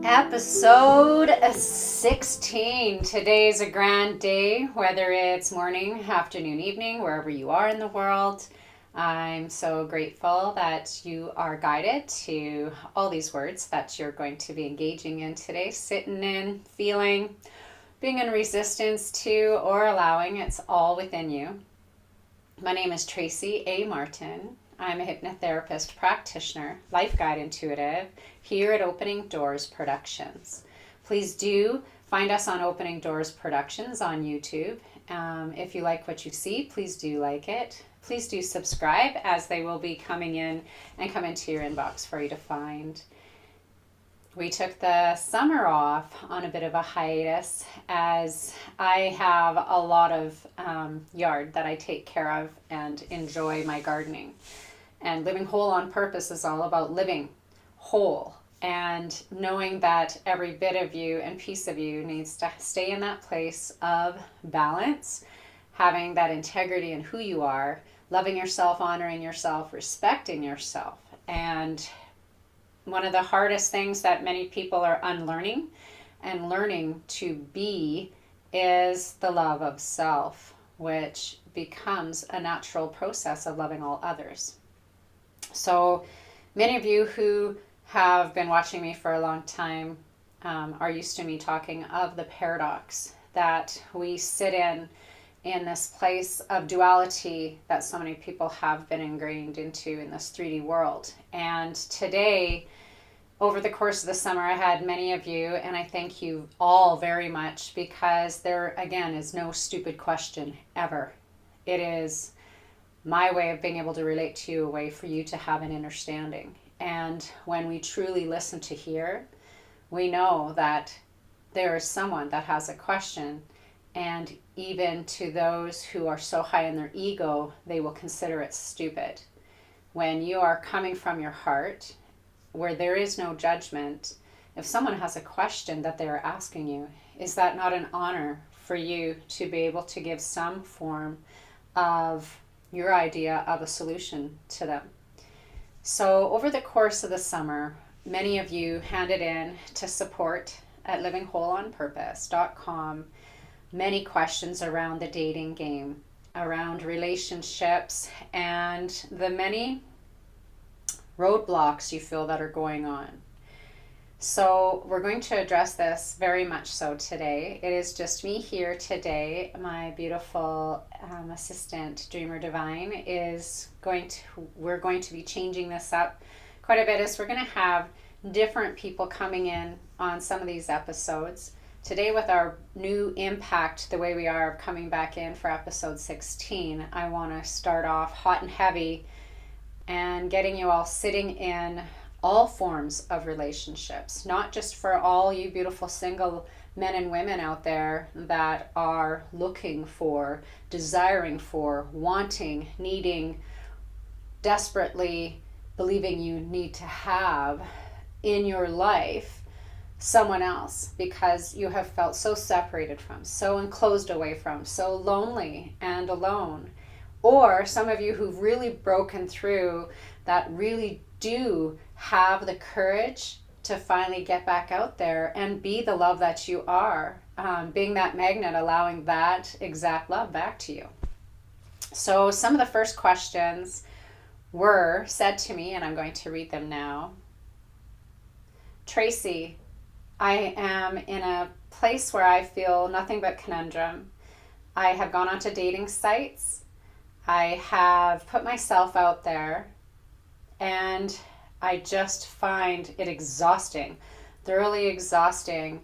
Episode 16. Today's a grand day, whether it's morning, afternoon, evening, wherever you are in the world. I'm so grateful that you are guided to all these words that you're going to be engaging in today, sitting in, feeling, being in resistance to, or allowing. It's all within you. My name is Tracy A. Martin. I'm a hypnotherapist practitioner, life guide intuitive, here at Opening Doors Productions. Please do find us on Opening Doors Productions on YouTube. If you like what you see, please do like it. Please do subscribe, as they will be coming in and come into your inbox for you to find. We took the summer off on a bit of a hiatus, as I have a lot of yard that I take care of and enjoy my gardening. And living whole on purpose is all about living whole and knowing that every bit of you and piece of you needs to stay in that place of balance, having that integrity in who you are, loving yourself, honoring yourself, respecting yourself. And one of the hardest things that many people are unlearning and learning to be is the love of self, which becomes a natural process of loving all others. So many of you who have been watching me for a long time are used to me talking of the paradox that we sit in this place of duality that so many people have been ingrained into in this 3D world. And today, over the course of the summer, I had many of you, and I thank you all very much, because there, again, is no stupid question ever. It is my way of being able to relate to you, a way for you to have an understanding. And when we truly listen to hear, we know that there is someone that has a question, and even to those who are so high in their ego, they will consider it stupid. When you are coming from your heart, where there is no judgment, if someone has a question that they're asking you, is that not an honor for you to be able to give some form of your idea of a solution to them? So over the course of the summer, many of you handed in to support at livingwholeonpurpose.com many questions around the dating game, around relationships, and the many roadblocks you feel that are going on. So we're going to address this very much so today. It is just me here today. My beautiful assistant, Dreamer Divine, we're going to be changing this up quite a bit, as we're going to have different people coming in on some of these episodes. Today, with our new impact, the way we are coming back in for episode 16, I want to start off hot and heavy and getting you all sitting in all forms of relationships, not just for all you beautiful single men and women out there that are looking for, desiring for, wanting, needing, desperately believing you need to have in your life someone else because you have felt so separated from, so enclosed away from, so lonely and alone. Or some of you who've really broken through, that really do have the courage to finally get back out there and be the love that you are, being that magnet, allowing that exact love back to you. So some of the first questions were said to me, and I'm going to read them now. Tracy, I am in a place where I feel nothing but conundrum. I have gone onto dating sites. I have put myself out there, and I just find it exhausting, thoroughly exhausting,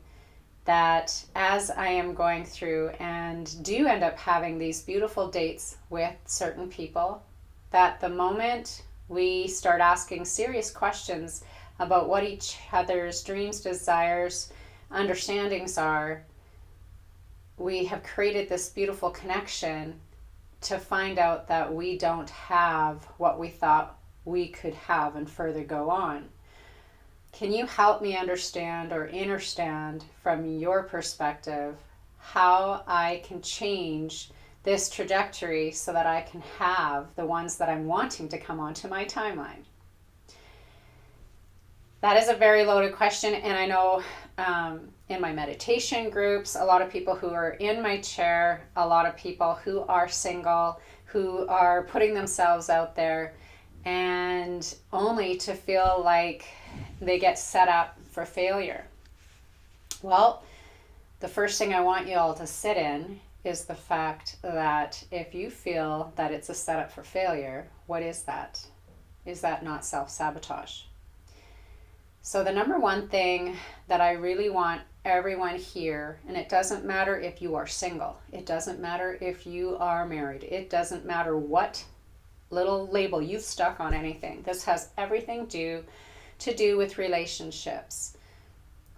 that as I am going through and do end up having these beautiful dates with certain people, that the moment we start asking serious questions about what each other's dreams, desires, understandings are, we have created this beautiful connection to find out that we don't have what we thought we could have and further go on. Can you help me understand or understand from your perspective how I can change this trajectory so that I can have the ones that I'm wanting to come onto my timeline? That is a very loaded question. And I know in my meditation groups, a lot of people who are in my chair, a lot of people who are single, who are putting themselves out there, and only to feel like they get set up for failure. Well, the first thing I want you all to sit in is the fact that if you feel that it's a setup for failure, what is that? Is that not self-sabotage? So the number one thing that I really want everyone here, and it doesn't matter if you are single, it doesn't matter if you are married, it doesn't matter what little label you've stuck on anything. This has everything to do with relationships.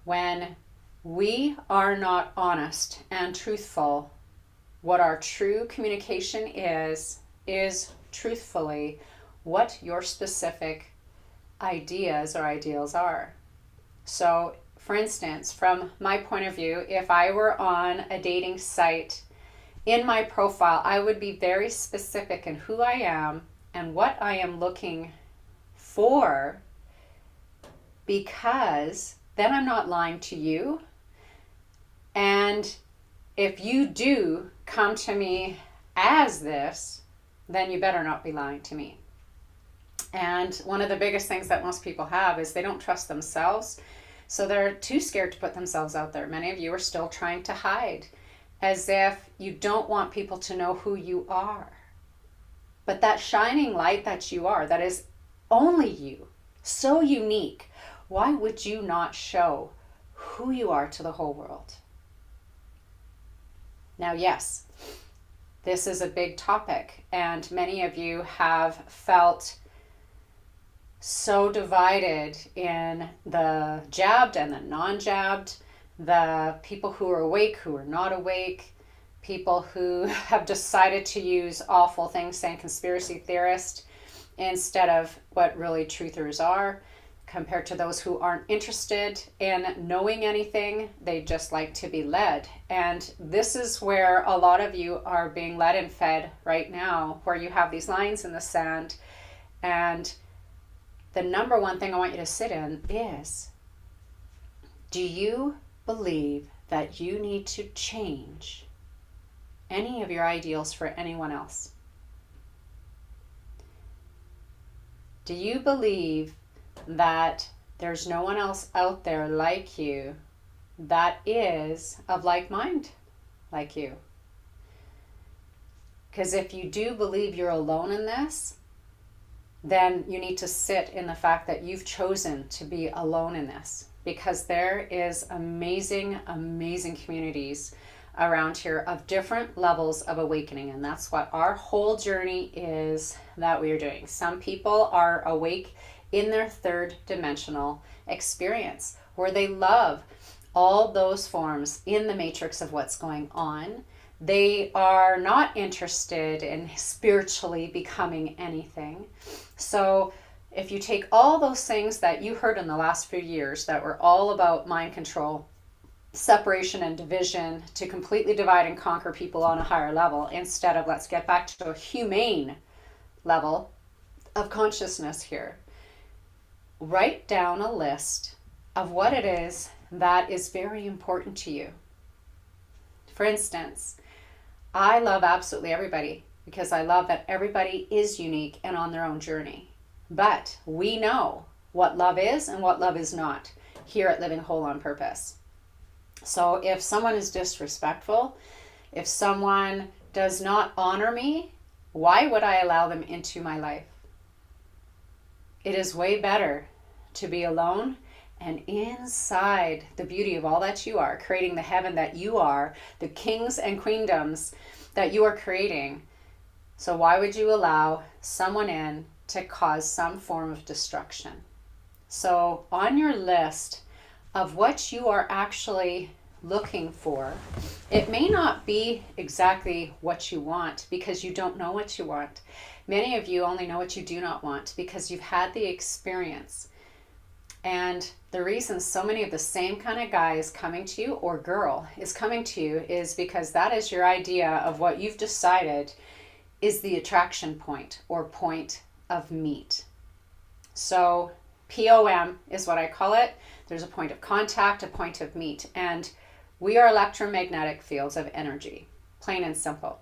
When we are not honest and truthful, what our true communication is truthfully what your specific ideas or ideals are. So, for instance, from my point of view, if I were on a dating site, in my profile, I would be very specific in who I am and what I am looking for, because then I'm not lying to you. And if you do come to me as this, then you better not be lying to me. And one of the biggest things that most people have is they don't trust themselves. So they're too scared to put themselves out there. Many of you are still trying to hide, as if you don't want people to know who you are. But that shining light that you are, that is only you, so unique, why would you not show who you are to the whole world? Now, yes, this is a big topic, and many of you have felt so divided in the jabbed and the non-jabbed, the people who are awake, who are not awake, people who have decided to use awful things saying conspiracy theorist instead of what really truthers are, compared to those who aren't interested in knowing anything. They just like to be led. And this is where a lot of you are being led and fed right now, where you have these lines in the sand. And the number one thing I want you to sit in is, do you believe that you need to change any of your ideals for anyone else? Do you believe that there's no one else out there like you that is of like mind like you? Because if you do believe you're alone in this, then you need to sit in the fact that you've chosen to be alone in this, because there is amazing, amazing communities around here of different levels of awakening. And that's what our whole journey is that we are doing. Some people are awake in their third dimensional experience, where they love all those forms in the matrix of what's going on. They are not interested in spiritually becoming anything. So if you take all those things that you heard in the last few years that were all about mind control, separation and division, to completely divide and conquer people on a higher level, instead of let's get back to a humane level of consciousness here, write down a list of what it is that is very important to you. For instance, I love absolutely everybody, because I love that everybody is unique and on their own journey. But we know what love is and what love is not here at Living Whole on Purpose. So if someone is disrespectful, if someone does not honor me, why would I allow them into my life? It is way better to be alone and inside the beauty of all that you are, creating the heaven that you are, the kings and queendoms that you are creating. So why would you allow someone in to cause some form of destruction? So on your list of what you are actually looking for, it may not be exactly what you want, because you don't know what you want. Many of you only know what you do not want because you've had the experience. And the reason so many of the same kind of guy is coming to you, or girl is coming to you, is because that is your idea of what you've decided is the attraction point or point of meet. So POM is what I call it. There's a point of contact, a point of meet. And we are electromagnetic fields of energy, plain and simple.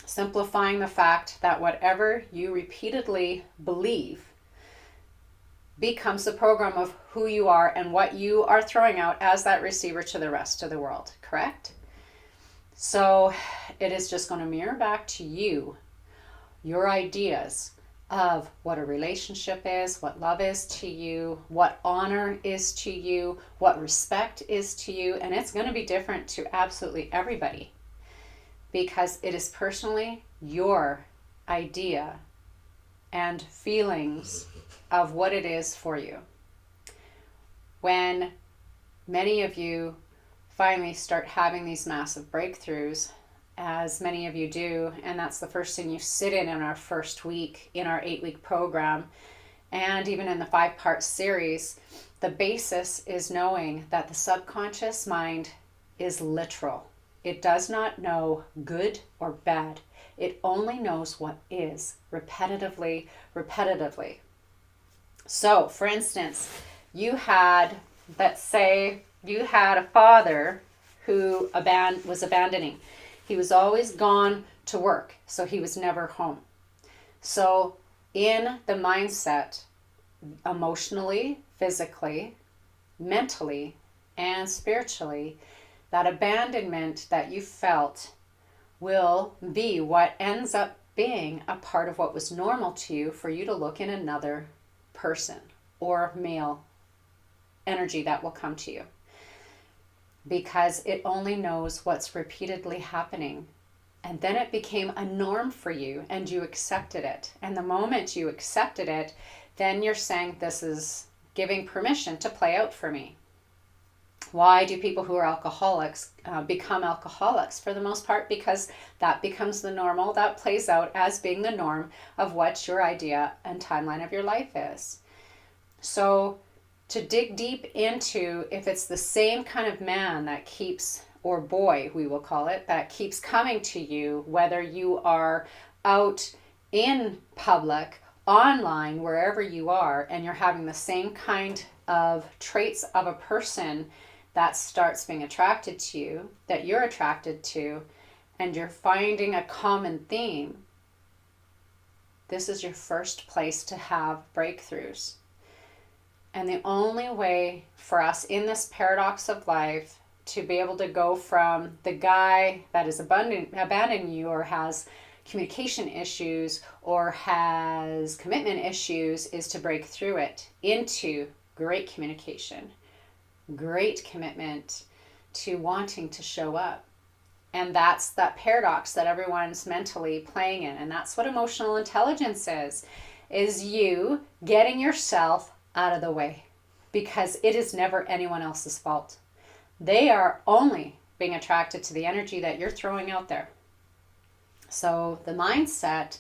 Simplifying the fact that whatever you repeatedly believe becomes the program of who you are and what you are throwing out as that receiver to the rest of the world, correct? So it is just going to mirror back to you your ideas of what a relationship is, what love is to you, what honor is to you, what respect is to you, and it's going to be different to absolutely everybody because it is personally your idea and feelings of what it is for you. When many of you finally start having these massive breakthroughs, as many of you do, and that's the first thing you sit in our first week in our 8-week program, and even in the 5-part series, the basis is knowing that the subconscious mind is literal. It does not know good or bad. It only knows what is, repetitively. So, for instance, let's say you had a father who was abandoning. He was always gone to work, so he was never home. So in the mindset, emotionally, physically, mentally, and spiritually, that abandonment that you felt will be what ends up being a part of what was normal to you for you to look in another person or male energy that will come to you. Because it only knows what's repeatedly happening. And then it became a norm for you and you accepted it. And the moment you accepted it, then you're saying, this is giving permission to play out for me. Why do people who are alcoholics become alcoholics? For the most part, because that becomes the normal. That plays out as being the norm of what your idea and timeline of your life is. So to dig deep into if it's the same kind of man that keeps, or boy we will call it, that keeps coming to you, whether you are out in public, online, wherever you are, and you're having the same kind of traits of a person that starts being attracted to you, that you're attracted to, and you're finding a common theme, this is your first place to have breakthroughs. And the only way for us in this paradox of life to be able to go from the guy that is abandoning you or has communication issues or has commitment issues is to break through it into great communication, great commitment to wanting to show up. And that's that paradox that everyone's mentally playing in. And that's what emotional intelligence is you getting yourself out of the way, because it is never anyone else's fault. They are only being attracted to the energy that you're throwing out there. So the mindset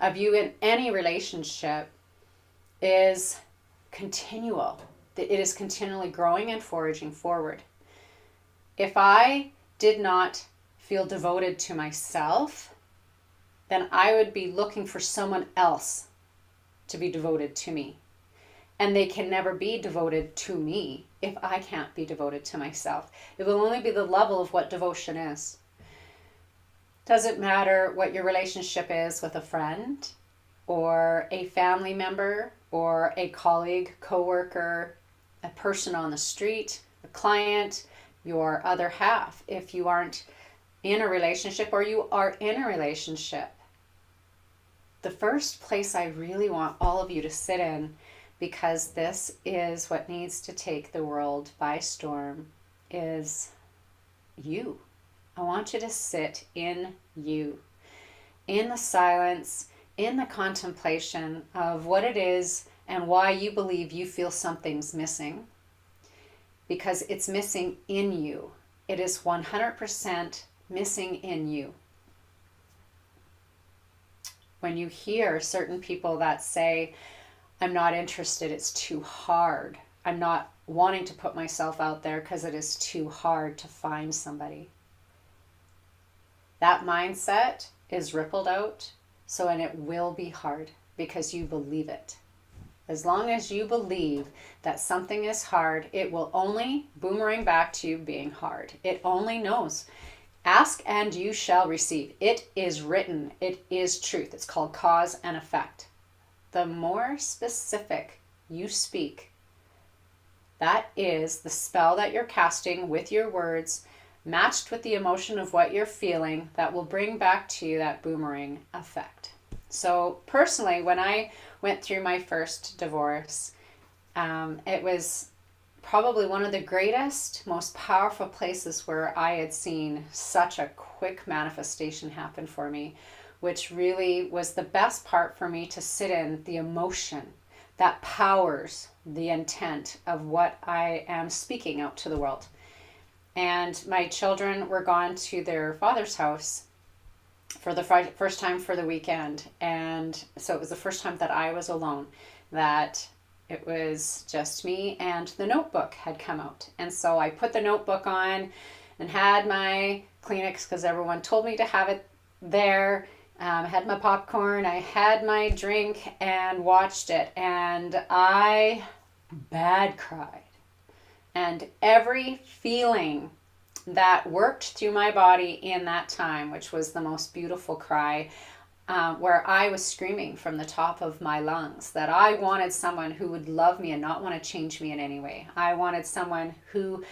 of you in any relationship is continual. It is continually growing and foraging forward. If I did not feel devoted to myself, then I would be looking for someone else to be devoted to me. And they can never be devoted to me if I can't be devoted to myself. It will only be the level of what devotion is. Doesn't matter what your relationship is with a friend or a family member or a colleague, coworker, a person on the street, a client, your other half. If you aren't in a relationship or you are in a relationship, the first place I really want all of you to sit in, because this is what needs to take the world by storm, is you. I want you to sit in you, in the silence, in the contemplation of what it is and why you believe you feel something's missing, because it's missing in you. It is 100% missing in you. When you hear certain people that say, I'm not interested, it's too hard. I'm not wanting to put myself out there because it is too hard to find somebody. That mindset is rippled out, and it will be hard because you believe it. As long as you believe that something is hard, it will only boomerang back to you being hard. It only knows. Ask and you shall receive. It is written. It is truth. It's called cause and effect. The more specific you speak, that is the spell that you're casting with your words, matched with the emotion of what you're feeling, that will bring back to you that boomerang effect. So personally, when I went through my first divorce, it was probably one of the greatest, most powerful places where I had seen such a quick manifestation happen for me, which really was the best part for me to sit in the emotion that powers the intent of what I am speaking out to the world. And my children were gone to their father's house for the first time for the weekend. And so it was the first time that I was alone, that it was just me, and the notebook had come out. And so I put the notebook on and had my Kleenex, because everyone told me to have it there. I had my popcorn, I had my drink, and watched it. And I bad cried. And every feeling that worked through my body in that time, which was the most beautiful cry, where I was screaming from the top of my lungs that I wanted someone who would love me and not want to change me in any way. I wanted someone who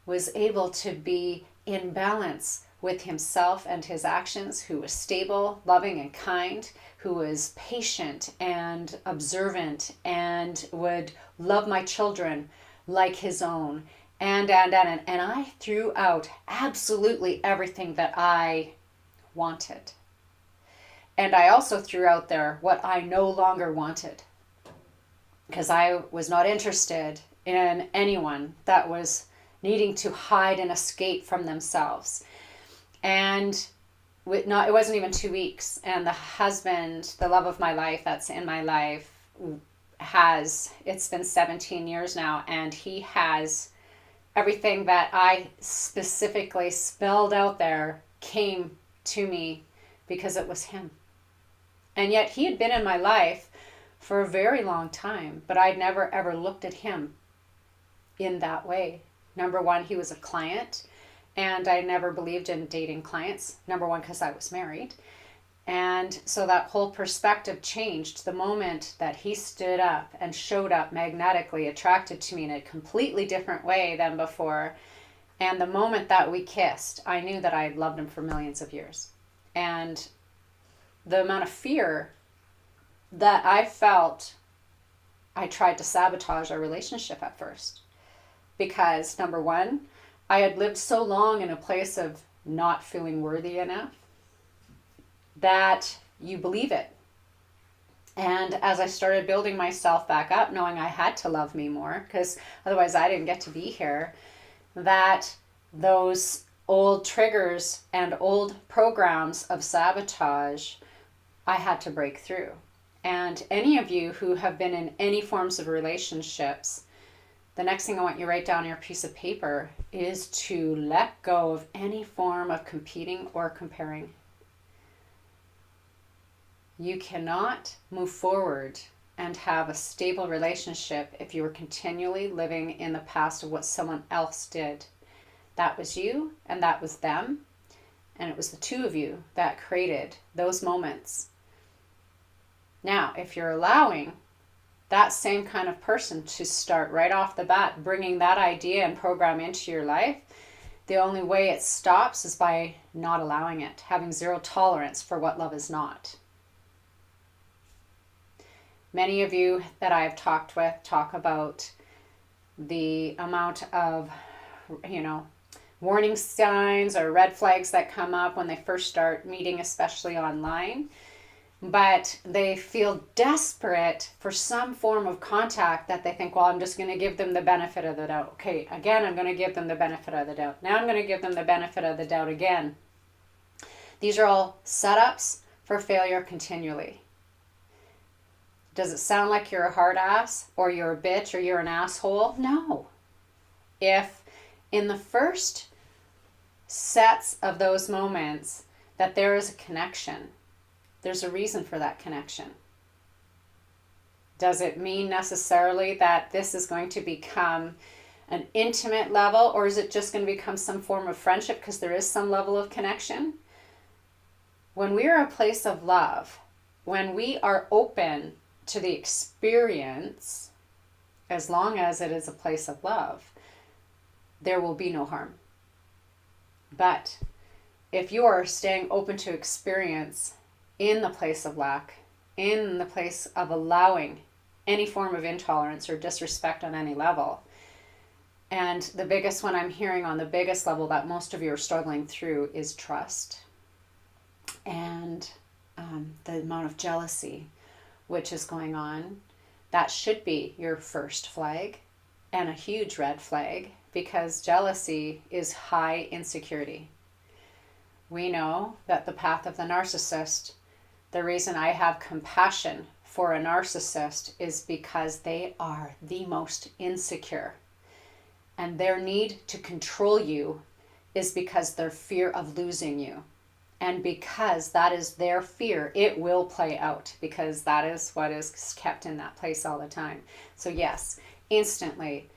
was able to be in balance with himself and his actions, who was stable, loving, and kind, who was patient and observant, and would love my children like his own. And I threw out absolutely everything that I wanted. And I also threw out there what I no longer wanted, because I was not interested in anyone that was needing to hide and escape from themselves. And it wasn't even 2 weeks, and the husband, the love of my life that's in my life, it's been 17 years now, and he has everything that I specifically spelled out there came to me because it was him. And yet he had been in my life for a very long time, but I'd never ever looked at him in that way. Number one, he was a client, and I never believed in dating clients. Number one, because I was married. And so that whole perspective changed the moment that he stood up and showed up magnetically attracted to me in a completely different way than before. And the moment that we kissed, I knew that I had loved him for millions of years. And the amount of fear that I felt, I tried to sabotage our relationship at first. Because number one, I had lived so long in a place of not feeling worthy enough that you believe it. And as I started building myself back up, knowing I had to love me more, because otherwise I didn't get to be here, that those old triggers and old programs of sabotage, I had to break through. And any of you who have been in any forms of relationships, the next thing I want you to write down on your piece of paper is to let go of any form of competing or comparing. You cannot move forward and have a stable relationship if you are continually living in the past of what someone else did. That was you and that was them, and it was the two of you that created those moments. Now, if you're allowing that same kind of person to start right off the bat bringing that idea and program into your life, the only way it stops is by not allowing it, having zero tolerance for what love is not. Many of you that I've talked with talk about the amount of, warning signs or red flags that come up when they first start meeting, especially online. But they feel desperate for some form of contact that they think, well, I'm just going to give them the benefit of the doubt. Okay, again, I'm going to give them the benefit of the doubt. Now I'm going to give them the benefit of the doubt again. These are all setups for failure continually. Does it sound like you're a hard ass or you're a bitch or you're an asshole? No. If in the first sets of those moments that there is a connection, there's a reason for that connection. Does it mean necessarily that this is going to become an intimate level, or is it just going to become some form of friendship because there is some level of connection? When we are a place of love, when we are open to the experience, as long as it is a place of love, there will be no harm. But if you are staying open to experience in the place of lack, in the place of allowing any form of intolerance or disrespect on any level, and the biggest one I'm hearing on the biggest level that most of you are struggling through is trust. And the amount of jealousy which is going on, that should be your first flag and a huge red flag, because jealousy is high insecurity. We know that the path of the narcissist, the reason I have compassion for a narcissist is because they are the most insecure. And their need to control you is because their fear of losing you. And because that is their fear, it will play out, because that is what is kept in that place all the time. So yes, instantly,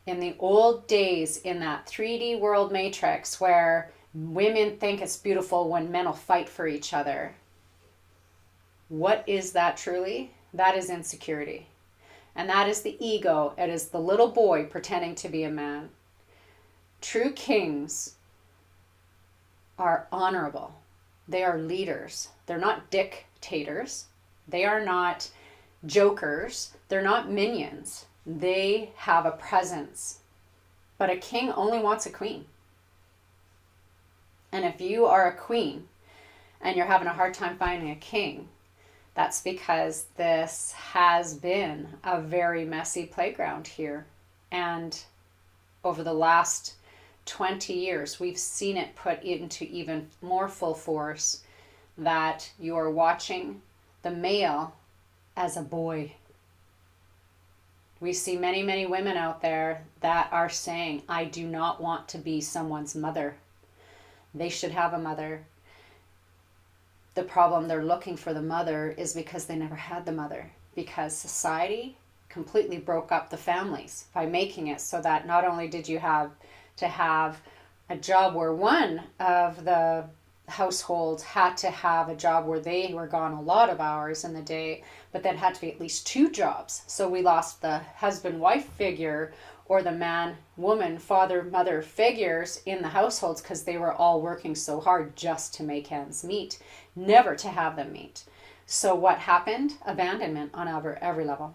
in the old days in that 3D world matrix where women think it's beautiful when men will fight for each other, what is that truly? That is insecurity. And that is the ego. It is the little boy pretending to be a man. True kings are honorable. They are leaders. They're not dictators. They are not jokers. They're not minions. They have a presence. But a king only wants a queen. And if you are a queen and you're having a hard time finding a king, that's because this has been a very messy playground here. And over the last 20 years, we've seen it put into even more full force that you are watching the male as a boy. We see many, many women out there that are saying, I do not want to be someone's mother. They should have a mother. The problem they're looking for the mother is because they never had the mother, because society completely broke up the families by making it so that not only did you have to have a job where one of the households had to have a job where they were gone a lot of hours in the day, but then had to be at least two jobs. So we lost the husband-wife figure, or the man, woman, father, mother figures in the households, because they were all working so hard just to make ends meet, never to have them meet. So what happened? Abandonment on every level.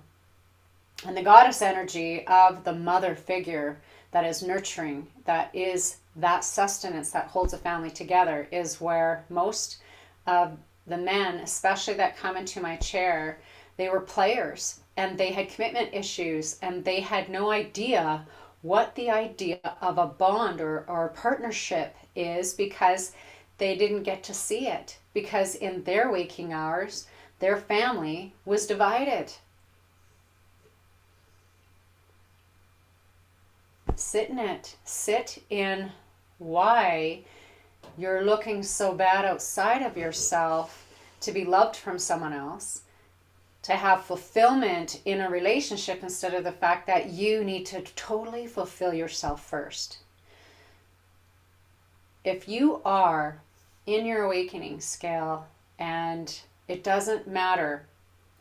And the goddess energy of the mother figure that is nurturing, that is that sustenance that holds a family together, is where most of the men, especially that come into my chair, they were players and they had commitment issues and they had no idea what the idea of a bond or a partnership is, because they didn't get to see it, because in their waking hours, their family was divided. Sit in it. Sit in why you're looking so bad outside of yourself to be loved from someone else, to have fulfillment in a relationship, instead of the fact that you need to totally fulfill yourself first. If you are in your awakening scale, and it doesn't matter,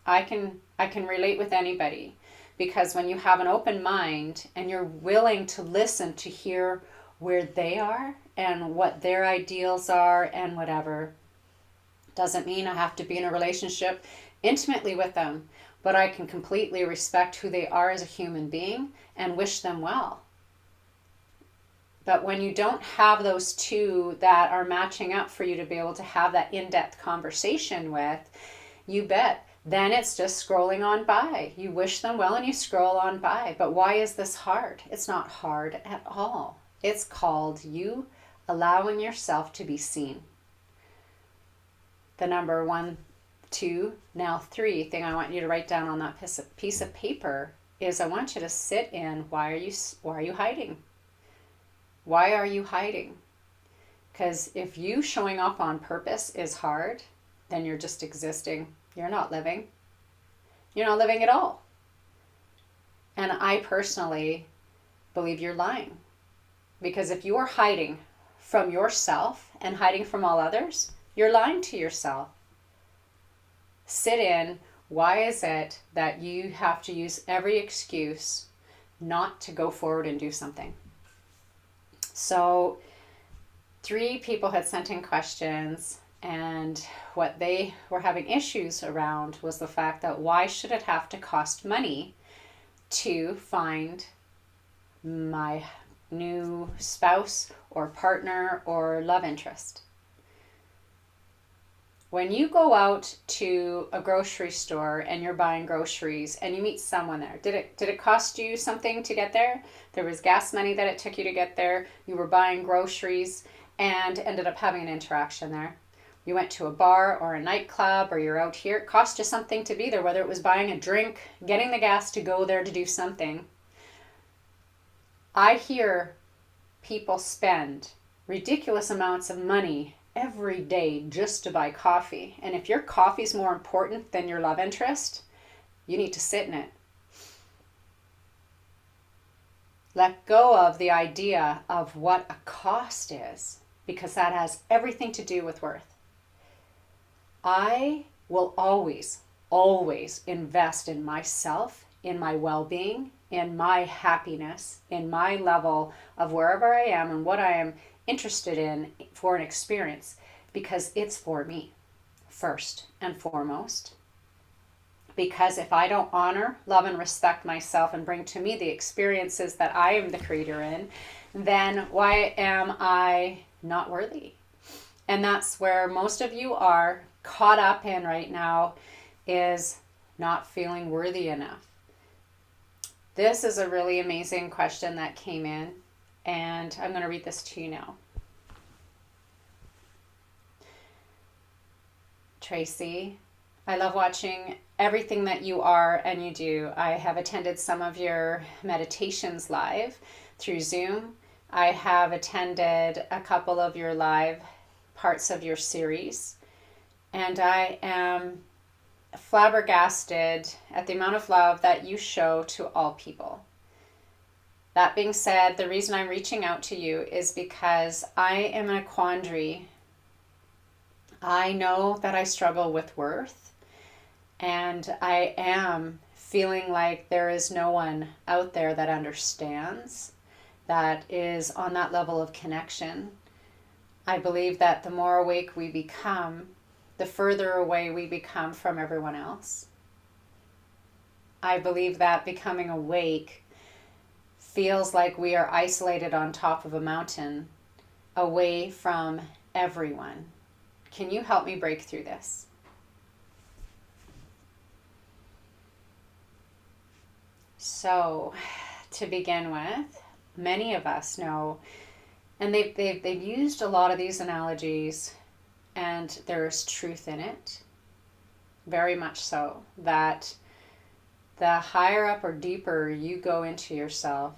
I can relate with anybody, because when you have an open mind and you're willing to listen to hear where they are and what their ideals are and whatever, doesn't mean I have to be in a relationship intimately with them, but I can completely respect who they are as a human being and wish them well. But when you don't have those two that are matching up for you to be able to have that in-depth conversation with, you bet, then it's just scrolling on by. You wish them well and you scroll on by. But why is this hard? It's not hard at all. It's called you allowing yourself to be seen. The number 1, 2, now 3 thing I want you to write down on that piece of paper is, I want you to sit in, why are you hiding? Why are you hiding? Because if you showing up on purpose is hard, then you're just existing. You're not living. You're not living at all. And I personally believe you're lying. Because if you are hiding from yourself and hiding from all others, you're lying to yourself. Sit in. Why is it that you have to use every excuse not to go forward and do something? So 3 people had sent in questions, and what they were having issues around was the fact that why should it have to cost money to find my new spouse or partner or love interest? When you go out to a grocery store and you're buying groceries and you meet someone there, did it cost you something to get there? There was gas money that it took you to get there. You were buying groceries and ended up having an interaction there. You went to a bar or a nightclub, or you're out here. It cost you something to be there, whether it was buying a drink, getting the gas to go there to do something. I hear people spend ridiculous amounts of money every day just to buy coffee. And if your coffee's more important than your love interest, you need to sit in it. Let go of the idea of what a cost is, because that has everything to do with worth. I will always, always invest in myself, in my well-being, in my happiness, in my level of wherever I am and what I am interested in for an experience, because it's for me first and foremost. Because if I don't honor, love, and respect myself and bring to me the experiences that I am the creator in, then why am I not worthy? And that's where most of you are caught up in right now, is not feeling worthy enough. This is a really amazing question that came in, and I'm going to read this to you now. Tracy, I love watching everything that you are and you do. I have attended some of your meditations live through Zoom. I have attended a couple of your live parts of your series, and I am flabbergasted at the amount of love that you show to all people. That being said, the reason I'm reaching out to you is because I am in a quandary. I know that I struggle with worth, and I am feeling like there is no one out there that understands, that is on that level of connection. I believe that the more awake we become, the further away we become from everyone else. I believe that becoming awake feels like we are isolated on top of a mountain, away from everyone. Can you help me break through this? So, to begin with, many of us know, and they've used a lot of these analogies, and there's truth in it, very much so, that the higher up or deeper you go into yourself,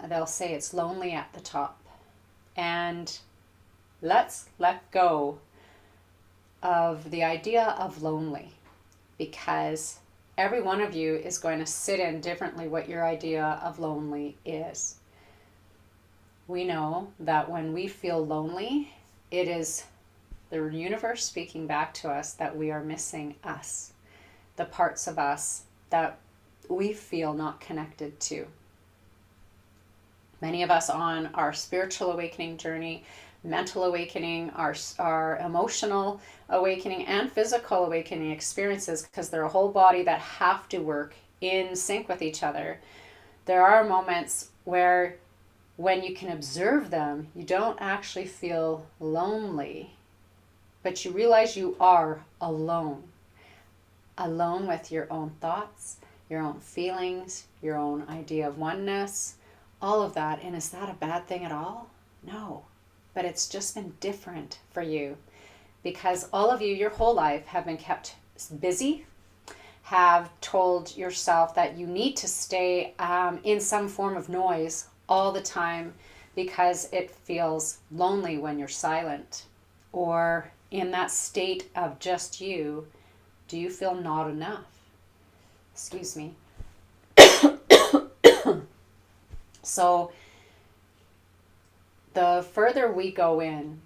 they'll say it's lonely at the top. And let's let go of the idea of lonely, because every one of you is going to sit in differently what your idea of lonely is. We know that when we feel lonely, it is the universe speaking back to us that we are missing us, the parts of us that we feel not connected to. Many of us on our spiritual awakening journey, mental awakening, our emotional awakening, and physical awakening experiences, because they're a whole body that have to work in sync with each other. There are moments where when you can observe them, you don't actually feel lonely, but you realize you are alone. Alone with your own thoughts, your own feelings, your own idea of oneness, all of that. And is that a bad thing at all? No. But it's just been different for you, because all of you, your whole life, have been kept busy, have told yourself that you need to stay in some form of noise all the time because it feels lonely when you're silent, or in that state of just you, do you feel not enough? Excuse me. So the further we go in,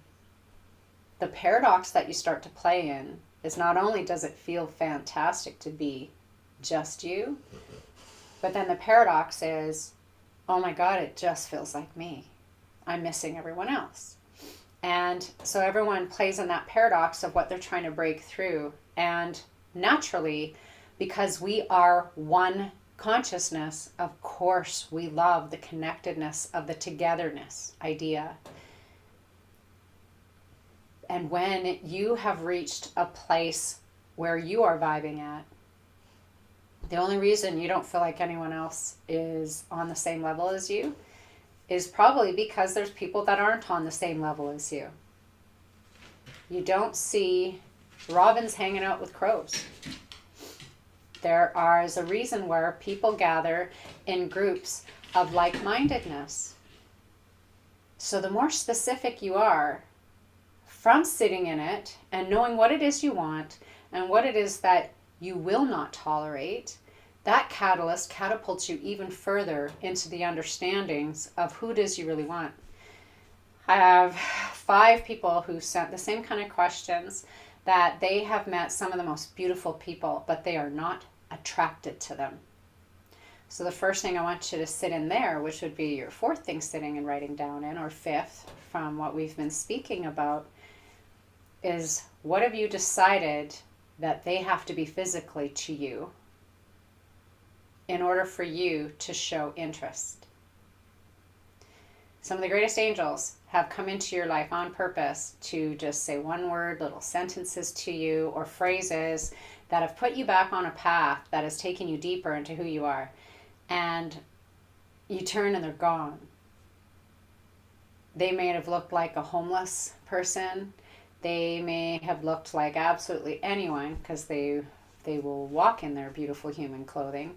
the paradox that you start to play in is not only does it feel fantastic to be just you, but then the paradox is, oh my God, it just feels like me. I'm missing everyone else. And so everyone plays in that paradox of what they're trying to break through. And naturally, because we are one consciousness, of course, we love the connectedness of the togetherness idea. And when you have reached a place where you are vibing at, the only reason you don't feel like anyone else is on the same level as you is probably because there's people that aren't on the same level as you. You don't see robins hanging out with crows. There is a reason where people gather in groups of like-mindedness. So the more specific you are from sitting in it and knowing what it is you want and what it is that you will not tolerate, that catalyst catapults you even further into the understandings of who it is you really want. I have 5 people who sent the same kind of questions, that they have met some of the most beautiful people, but they are not attracted to them. So the first thing I want you to sit in there, which would be your 4th thing sitting and writing down in, or 5th from what we've been speaking about, is what have you decided that they have to be physically to you in order for you to show interest. Some of the greatest angels have come into your life on purpose to just say one word, little sentences to you, or phrases that have put you back on a path that has taken you deeper into who you are. And you turn and they're gone. They may have looked like a homeless person. They may have looked like absolutely anyone, because they will walk in their beautiful human clothing.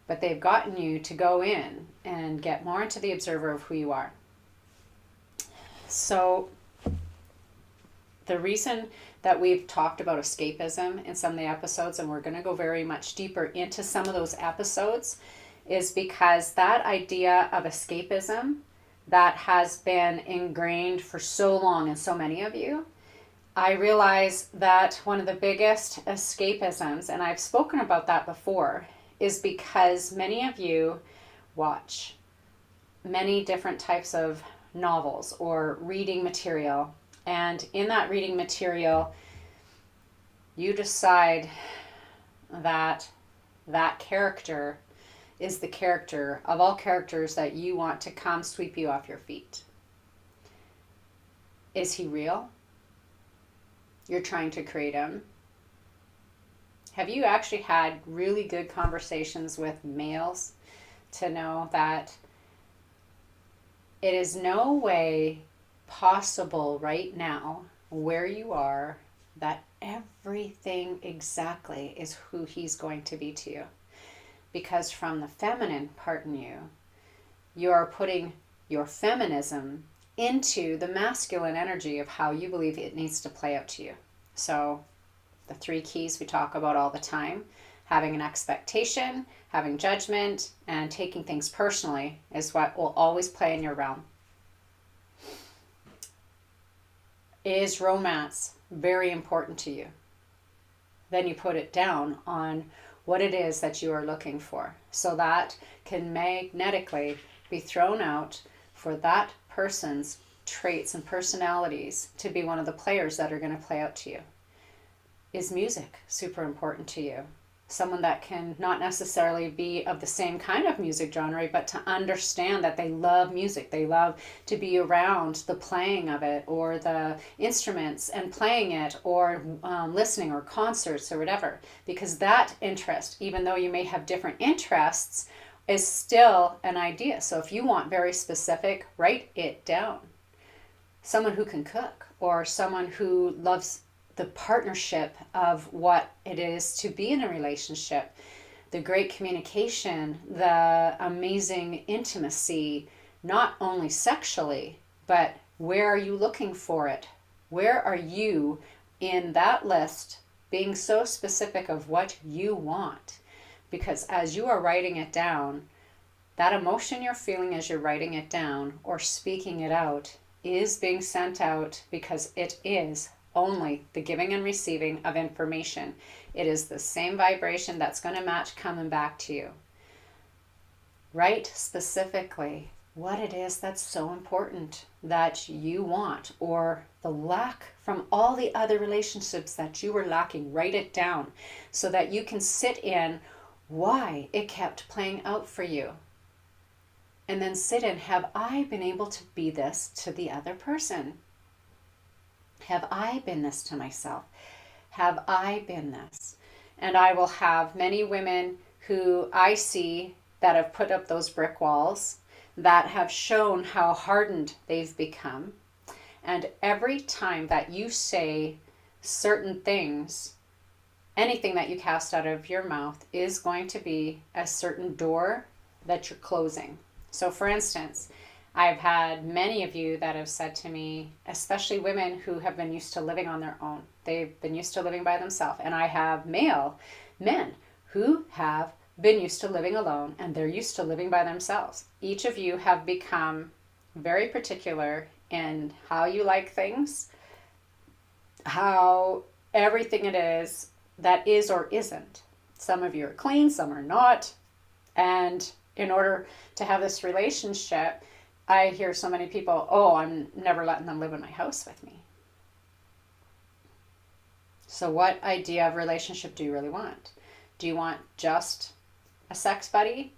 But they've gotten you to go in and get more into the observer of who you are. So the reason that we've talked about escapism in some of the episodes, and we're going to go very much deeper into some of those episodes, is because that idea of escapism that has been ingrained for so long in so many of you, I realize that one of the biggest escapisms, and I've spoken about that before, is because many of you watch many different types of novels or reading material. And in that reading material, you decide that that character is the character of all characters that you want to come sweep you off your feet. Is he real? You're trying to create him. Have you actually had really good conversations with males to know that it is no way possible right now where you are that everything exactly is who he's going to be to you? Because from the feminine part in you, you are putting your feminism into the masculine energy of how you believe it needs to play out to you. So the 3 keys we talk about all the time, having an expectation, having judgment, and taking things personally, is what will always play in your realm. Is romance very important to you? Then you put it down on what it is that you are looking for, so that can magnetically be thrown out for that person's traits and personalities to be one of the players that are going to play out to you. Is music super important to you? Someone that can not necessarily be of the same kind of music genre, but to understand that they love music. They love to be around the playing of it, or the instruments and playing it, or listening, or concerts, or whatever. Because that interest, even though you may have different interests, is still an idea. So if you want very specific, write it down. Someone who can cook, or someone who loves the partnership of what it is to be in a relationship, the great communication, the amazing intimacy, not only sexually, but where are you looking for it? Where are you in that list, being so specific of what you want? Because as you are writing it down, that emotion you're feeling as you're writing it down or speaking it out is being sent out, because it is only the giving and receiving of information. It is the same vibration that's going to match coming back to you. Write specifically what it is that's so important that you want, or the lack from all the other relationships that you were lacking. Write it down so that you can sit in why it kept playing out for you. And then sit in, have I been able to be this to the other person? Have I been this to myself? Have I been this? And I will have many women who I see that have put up those brick walls, that have shown how hardened they've become. And every time that you say certain things, anything that you cast out of your mouth is going to be a certain door that you're closing. So for instance, I've had many of you that have said to me, especially women who have been used to living on their own. They've been used to living by themselves. And I have men who have been used to living alone, and they're used to living by themselves. Each of you have become very particular in how you like things, how everything it is that is or isn't. Some of you are clean, some are not. And in order to have this relationship, I hear so many people, oh, I'm never letting them live in my house with me. So what idea of relationship do you really want? Do you want just a sex buddy?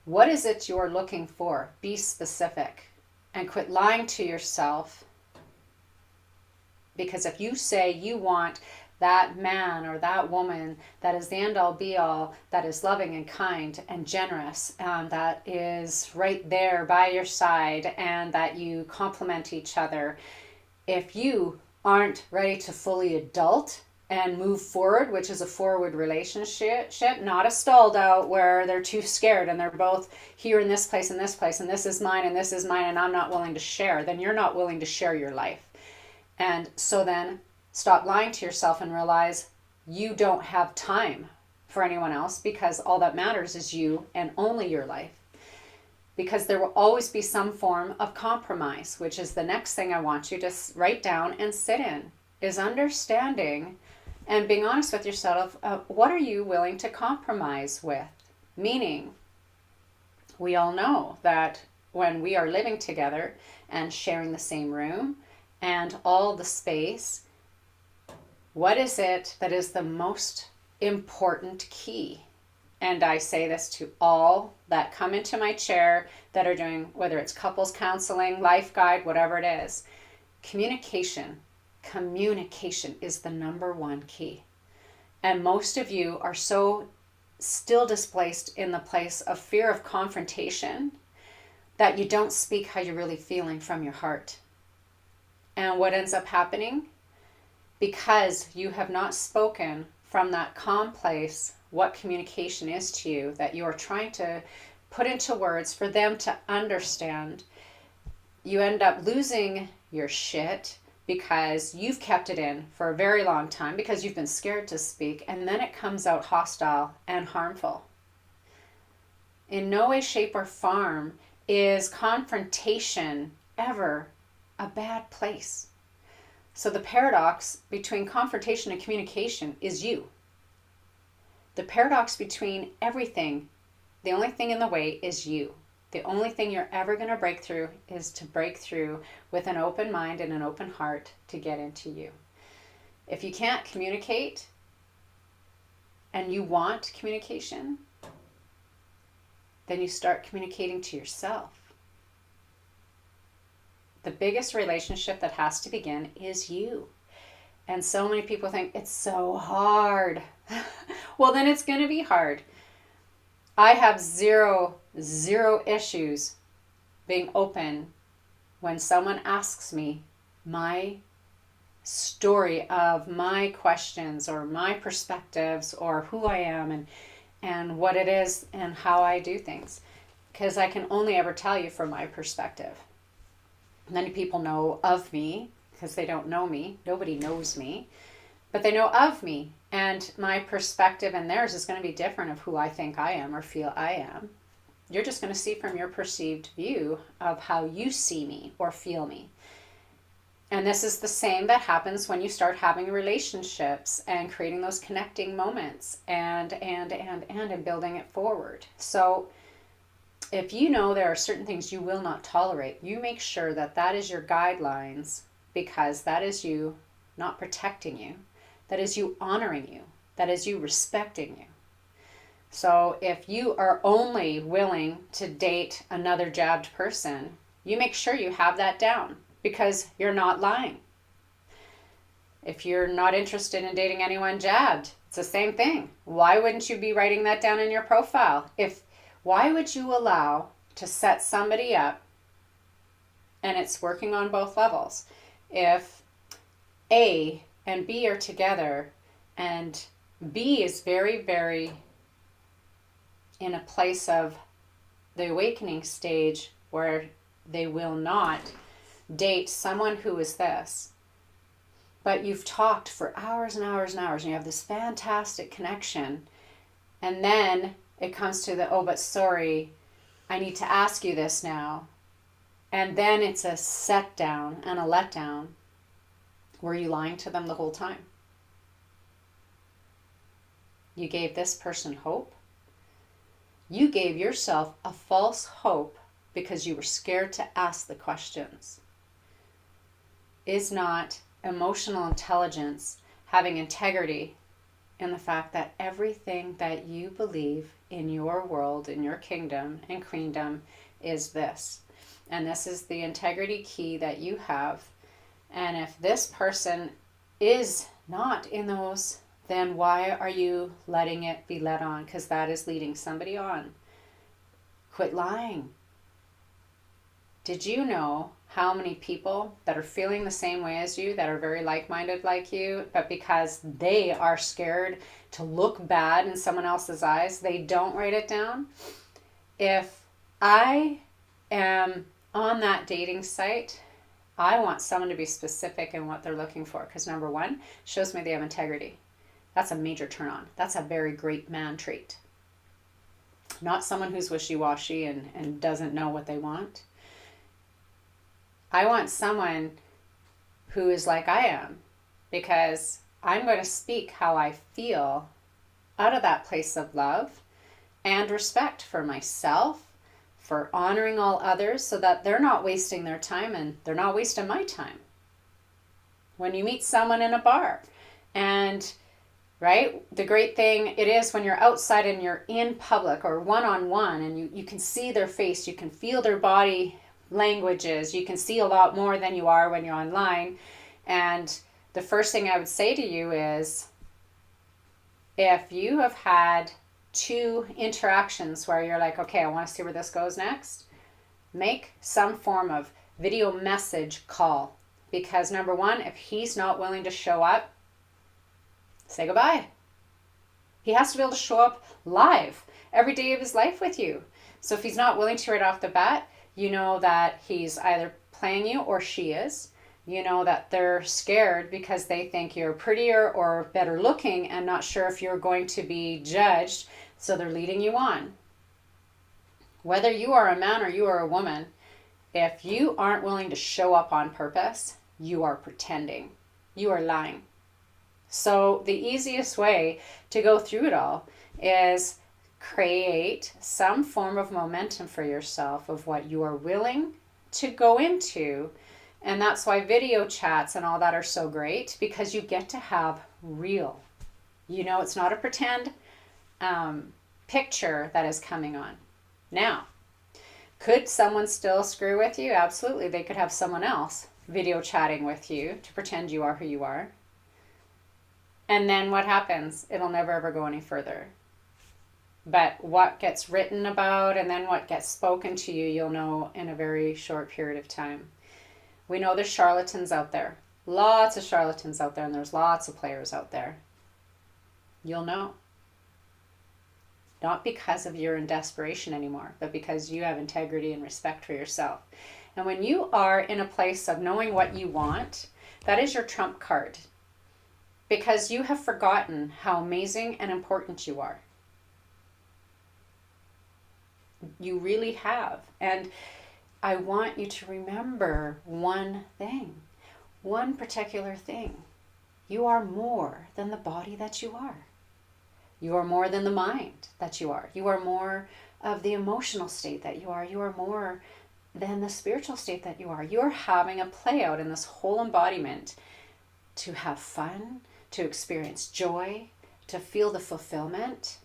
What is it you're looking for? Be specific and quit lying to yourself. Because if you say you want that man or that woman that is the end all be all, that is loving and kind and generous, that is right there by your side, and that you complement each other, if you aren't ready to fully adult and move forward, which is a forward relationship, not a stalled out where they're too scared and they're both here in this place and this place, and this is mine and this is mine and I'm not willing to share, then you're not willing to share your life. And so then stop lying to yourself and realize you don't have time for anyone else, because all that matters is you and only your life. Because there will always be some form of compromise, which is the next thing I want you to write down and sit in, is understanding and being honest with yourself. What are you willing to compromise with? Meaning, we all know that when we are living together and sharing the same room and all the space, what is it that is the most important key? And I say this to all that come into my chair that are doing, whether it's couples counseling, life guide, whatever it is. Communication. Communication is the number one key. And most of you are so still displaced in the place of fear of confrontation that you don't speak how you're really feeling from your heart. And what ends up happening? Because you have not spoken from that calm place what communication is to you, that you are trying to put into words for them to understand, you end up losing your shit because you've kept it in for a very long time because you've been scared to speak, and then it comes out hostile and harmful. In no way, shape, or form is confrontation ever a bad place. So the paradox between confrontation and communication is you. The paradox between everything, the only thing in the way is you. The only thing you're ever going to break through is to break through with an open mind and an open heart to get into you. If you can't communicate and you want communication, then you start communicating to yourself. The biggest relationship that has to begin is you. And so many people think it's so hard. Well, then it's going to be hard. I have zero issues being open when someone asks me my story of my questions or my perspectives or who I am and what it is and how I do things. Because I can only ever tell you from my perspective. Many people know of me because they don't know me. Nobody knows me. But they know of me. And my perspective and theirs is going to be different of who I think I am or feel I am. You're just going to see from your perceived view of how you see me or feel me. And this is the same that happens when you start having relationships and creating those connecting moments and building it forward. So if you know there are certain things you will not tolerate, you make sure that that is your guidelines, because that is you not protecting you. That is you honoring you. That is you respecting you. So if you are only willing to date another jabbed person, you make sure you have that down, because you're not lying. If you're not interested in dating anyone jabbed, it's the same thing. Why wouldn't you be writing that down in your profile? Why would you allow to set somebody up, and it's working on both levels, if A and B are together and B is very, very in a place of the awakening stage where they will not date someone who is this, but you've talked for hours and hours and hours and you have this fantastic connection, and then it comes to the, oh, but sorry, I need to ask you this now, and then it's a set down and a letdown. Were you lying to them the whole time? You gave this person hope. You gave yourself a false hope because you were scared to ask the questions. Is not emotional intelligence having integrity in the fact that everything that you believe in your world, in your kingdom and queendom is this? And this is the integrity key that you have. And if this person is not in those, then why are you letting it be led on? Because that is leading somebody on. Quit lying. Did you know how many people that are feeling the same way as you, that are very like-minded like you, but because they are scared to look bad in someone else's eyes, they don't write it down? If I am on that dating site, I want someone to be specific in what they're looking for, because number one, shows me they have integrity. That's a major turn on. That's a very great man trait. Not someone who's wishy-washy and doesn't know what they want. I want someone who is like I am, because I'm going to speak how I feel out of that place of love and respect for myself, for honoring all others, so that they're not wasting their time and they're not wasting my time. When you meet someone in a bar, and right, the great thing it is when you're outside and you're in public or one-on-one, and you can see their face, you can feel their body languages, you can see a lot more than you are when you're online. And the first thing I would say to you is, if you have had 2 interactions where you're like, okay, I want to see where this goes next, make some form of video message call. Because number one, if he's not willing to show up, say goodbye. He has to be able to show up live every day of his life with you. So if he's not willing to right off the bat, you know that he's either playing you or she is. You know that they're scared because they think you're prettier or better looking and not sure if you're going to be judged, so they're leading you on. Whether you are a man or you are a woman, if you aren't willing to show up on purpose, you are pretending. You are lying. So the easiest way to go through it all is create some form of momentum for yourself of what you are willing to go into. And that's why video chats and all that are so great, because you get to have real. You know, it's not a pretend picture that is coming on. Now, could someone still screw with you? Absolutely. They could have someone else video chatting with you to pretend you are who you are. And then what happens? It'll never ever go any further. But what gets written about and then what gets spoken to you, you'll know in a very short period of time. We know there's charlatans out there. Lots of charlatans out there, and there's lots of players out there. You'll know. Not because of you're in desperation anymore, but because you have integrity and respect for yourself. And when you are in a place of knowing what you want, that is your trump card. because you have forgotten how amazing and important you are. You really have. And I want you to remember one thing, one particular thing. You are more than the body that you are. You are more than the mind that you are. You are more of the emotional state that you are. You are more than the spiritual state that you are. You're having a play out in this whole embodiment to have fun, to experience joy, to feel the fulfillment.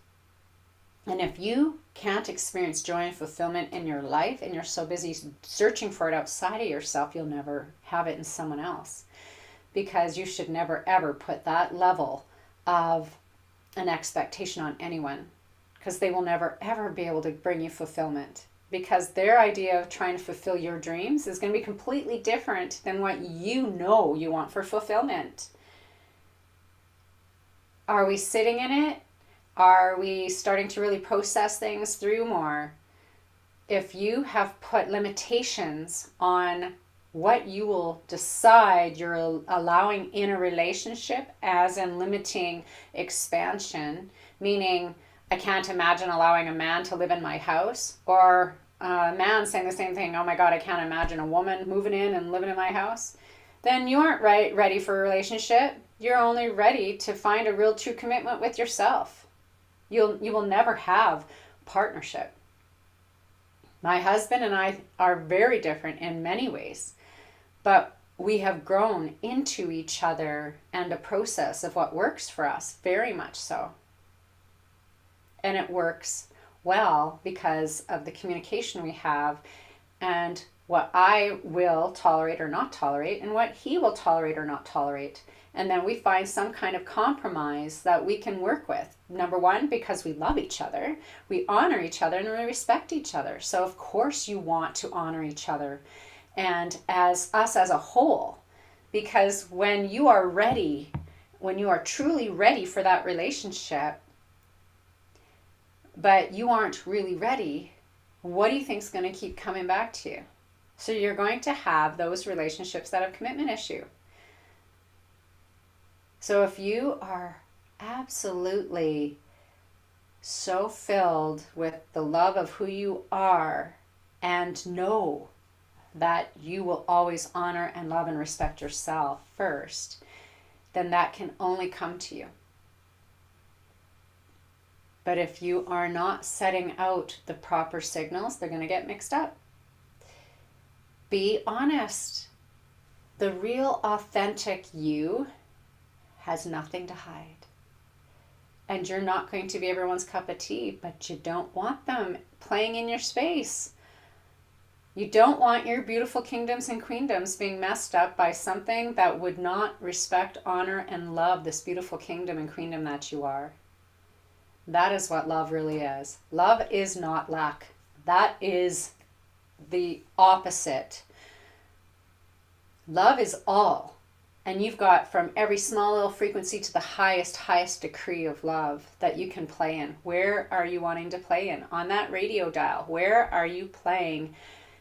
And if you can't experience joy and fulfillment in your life and you're so busy searching for it outside of yourself, you'll never have it in someone else. Because you should never ever put that level of an expectation on anyone, because they will never ever be able to bring you fulfillment, because their idea of trying to fulfill your dreams is going to be completely different than what you know you want for fulfillment. Are we sitting in it? Are we starting to really process things through more? If you have put limitations on what you will decide you're allowing in a relationship, as in limiting expansion, meaning I can't imagine allowing a man to live in my house, or a man saying the same thing, oh my God, I can't imagine a woman moving in and living in my house, then you aren't ready for a relationship. You're only ready to find a real true commitment with yourself. You will never have partnership. My husband and I are very different in many ways, but we have grown into each other and a process of what works for us, very much so. And it works well because of the communication we have and what I will tolerate or not tolerate and what he will tolerate or not tolerate. And then we find some kind of compromise that we can work with. Number one, because we love each other, we honor each other, and we respect each other. So of course you want to honor each other and as us as a whole, because when you are ready, when you are truly ready for that relationship, but you aren't really ready, what do you think is going to keep coming back to you? So you're going to have those relationships that have commitment issue. So if you are absolutely so filled with the love of who you are and know that you will always honor and love and respect yourself first, then that can only come to you. But if you are not setting out the proper signals, they're going to get mixed up. Be honest. The real authentic you has nothing to hide. And you're not going to be everyone's cup of tea, but you don't want them playing in your space. You don't want your beautiful kingdoms and queendoms being messed up by something that would not respect, honor, and love this beautiful kingdom and queendom that you are. That is what love really is. Love is not lack. That is the opposite. Love is all. And you've got from every small little frequency to the highest degree of love that you can play in. Where are you wanting to play in? On that radio dial, where are you playing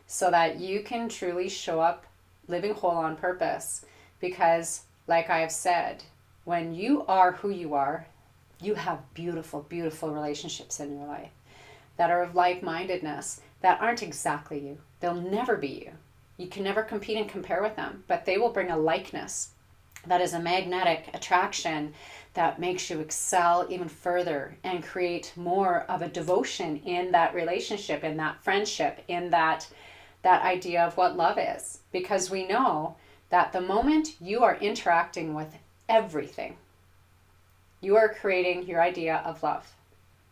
so that you can truly show up living whole on purpose? Because, like I have said, when you are who you are, you have beautiful, beautiful relationships in your life that are of like-mindedness, that aren't exactly you. They'll never be you. You can never compete and compare with them, but they will bring a likeness that is a magnetic attraction that makes you excel even further and create more of a devotion in that relationship, in that friendship, in that idea of what love is. Because we know that the moment you are interacting with everything, you are creating your idea of love.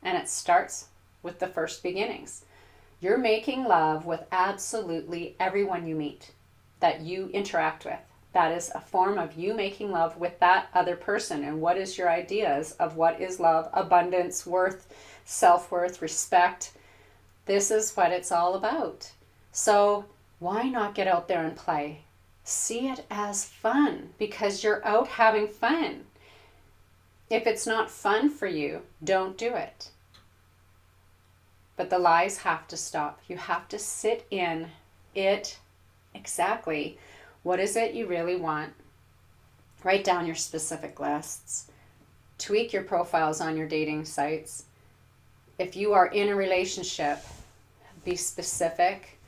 And it starts with the first beginnings. You're making love with absolutely everyone you meet, that you interact with. That is a form of you making love with that other person. And what is your ideas of what is love, abundance, worth, self-worth, respect? This is what it's all about. So why not get out there and play? See it as fun, because you're out having fun. If it's not fun for you, don't do it. But the lies have to stop. You have to sit in it exactly. What is it you really want? Write down your specific lists. Tweak your profiles on your dating sites. If you are in a relationship, be specific.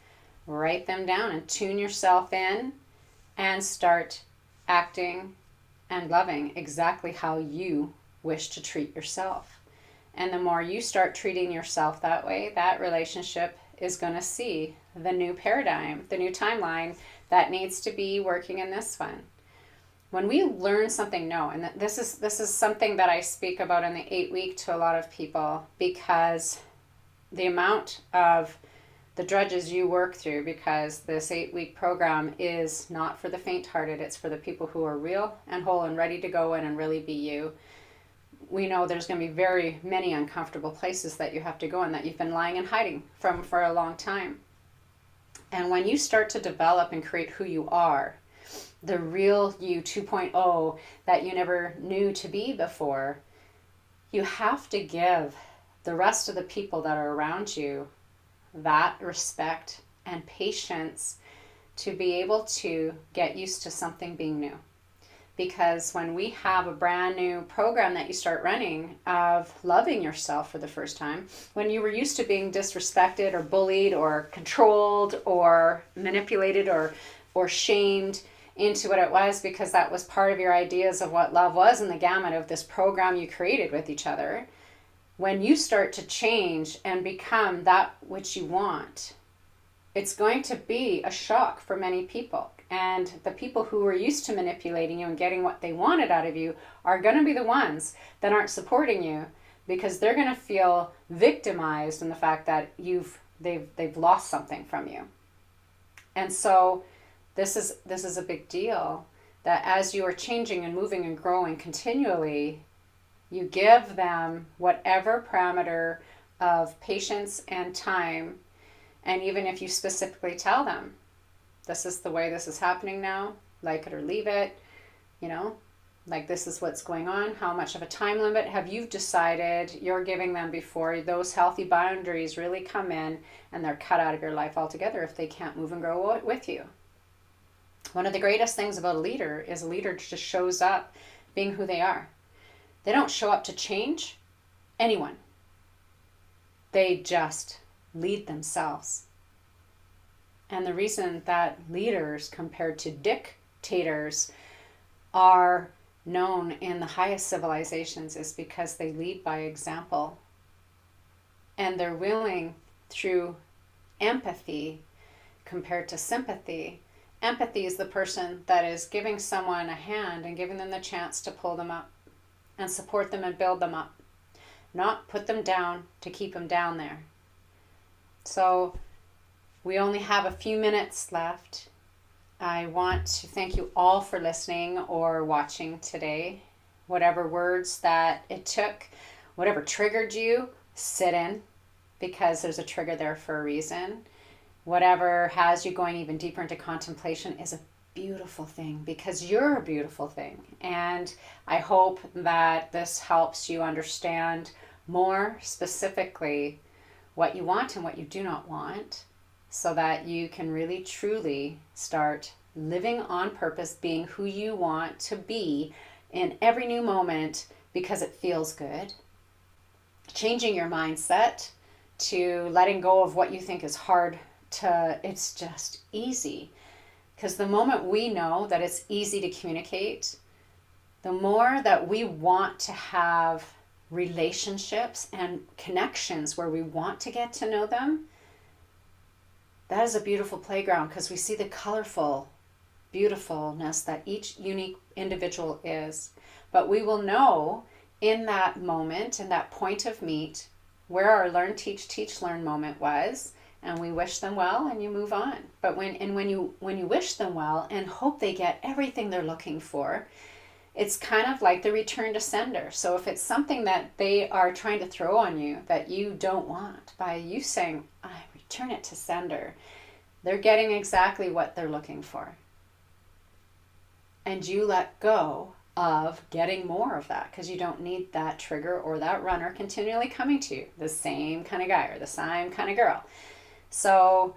Write them down and tune yourself in and start acting and loving exactly how you wish to treat yourself. And the more you start treating yourself that way, that relationship is going to see the new paradigm, the new timeline that needs to be working in this one. When we learn something new, and this is something that I speak about in the 8-week to a lot of people, because the amount of the drudges you work through, because this 8-week program is not for the faint-hearted, it's for the people who are real and whole and ready to go in and really be you. We know there's going to be very many uncomfortable places that you have to go in that you've been lying and hiding from for a long time. And when you start to develop and create who you are, the real you 2.0 that you never knew to be before, you have to give the rest of the people that are around you that respect and patience to be able to get used to something being new. Because when we have a brand new program that you start running of loving yourself for the first time, when you were used to being disrespected or bullied or controlled or manipulated or shamed into what it was, because that was part of your ideas of what love was in the gamut of this program you created with each other, when you start to change and become that which you want, it's going to be a shock for many people. And the people who were used to manipulating you and getting what they wanted out of you are going to be the ones that aren't supporting you, because they're going to feel victimized in the fact that they've lost something from you. And so this is a big deal, that as you are changing and moving and growing continually, you give them whatever parameter of patience and time. And even if you specifically tell them, this is the way this is happening now, like it or leave it, like this is what's going on, how much of a time limit have you decided you're giving them before those healthy boundaries really come in and they're cut out of your life altogether if they can't move and grow with you. One of the greatest things about a leader is a leader just shows up being who they are. They don't show up to change anyone. They just lead themselves. And the reason that leaders compared to dictators are known in the highest civilizations is because they lead by example. And they're willing through empathy compared to sympathy. Empathy is the person that is giving someone a hand and giving them the chance to pull them up and support them and build them up, not put them down to keep them down there. So we only have a few minutes left. I want to thank you all for listening or watching today. Whatever words that it took, whatever triggered you, sit in, because there's a trigger there for a reason. Whatever has you going even deeper into contemplation is a beautiful thing, because you're a beautiful thing. And I hope that this helps you understand more specifically what you want and what you do not want, so that you can really truly start living on purpose, being who you want to be in every new moment because it feels good. Changing your mindset to letting go of what you think is hard to, it's just easy. Because the moment we know that it's easy to communicate, the more that we want to have relationships and connections where we want to get to know them, that is a beautiful playground, because we see the colorful beautifulness that each unique individual is. But we will know in that moment, in that point of meet, where our learn, teach, learn moment was, and we wish them well and you move on. But when you wish them well and hope they get everything they're looking for, it's kind of like the return to sender. So if it's something that they are trying to throw on you that you don't want, by you saying, I return it to sender, they're getting exactly what they're looking for. And you let go of getting more of that, because you don't need that trigger or that runner continually coming to you, the same kind of guy or the same kind of girl. So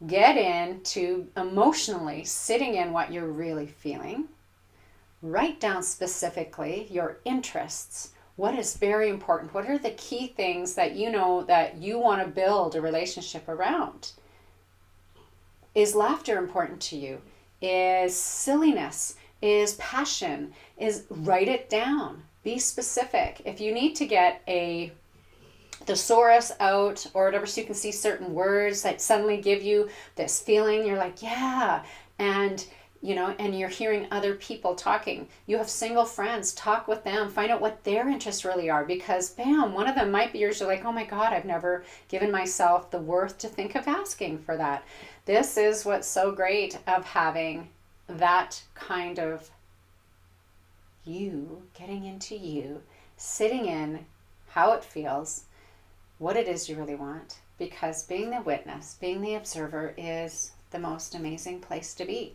get into emotionally sitting in what you're really feeling, Write down specifically your interests. What is very important? What are the key things that you know that you want to build a relationship around? Is laughter important to you? Is silliness? Is passion? Write it down. Be specific. If you need to get a thesaurus out or whatever, so you can see certain words that suddenly give you this feeling, you're like, yeah. And and you're hearing other people talking. You have single friends, talk with them, find out what their interests really are, because bam, one of them might be yours. You're like, oh my God, I've never given myself the worth to think of asking for that. This is what's so great of having that kind of you, getting into you, sitting in how it feels, what it is you really want, because being the witness, being the observer is the most amazing place to be.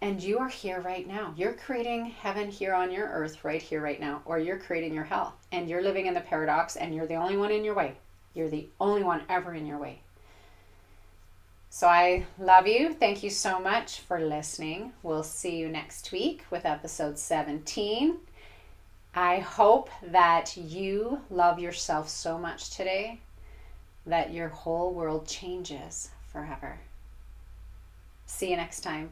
And you are here right now. You're creating heaven here on your earth right here, right now. Or you're creating your hell. And you're living in the paradox and you're the only one in your way. You're the only one ever in your way. So I love you. Thank you so much for listening. We'll see you next week with episode 17. I hope that you love yourself so much today that your whole world changes forever. See you next time.